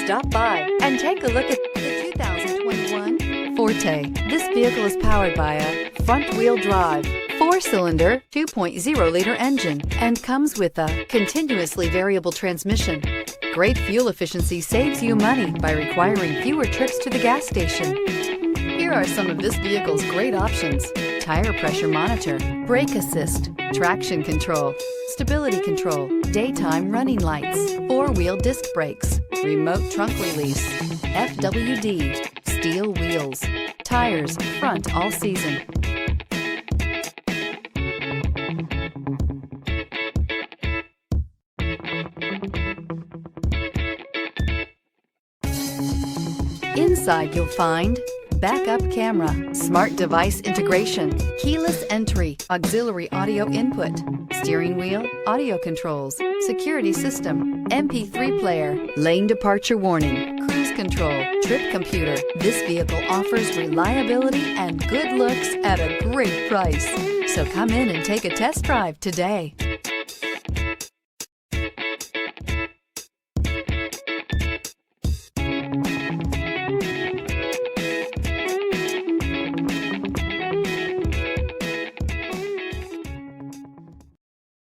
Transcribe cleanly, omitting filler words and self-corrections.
Stop by and take a look at the 2021 Forte. This vehicle is powered by a front-wheel drive, 4-cylinder, 2.0-liter engine, and comes with a continuously variable transmission. Great fuel efficiency saves you money by requiring fewer trips to the gas station. Here are some of this vehicle's great options: tire pressure monitor, brake assist, traction control, stability control, daytime running lights, 4-wheel disc brakes, remote trunk release, FWD, steel wheels, tires front all season. Inside you'll find backup camera, smart device integration, keyless entry, auxiliary audio input, steering wheel audio controls, security system, MP3 player, lane departure warning, cruise control, trip computer. This vehicle offers reliability and good looks at a great price. So come in and take a test drive today.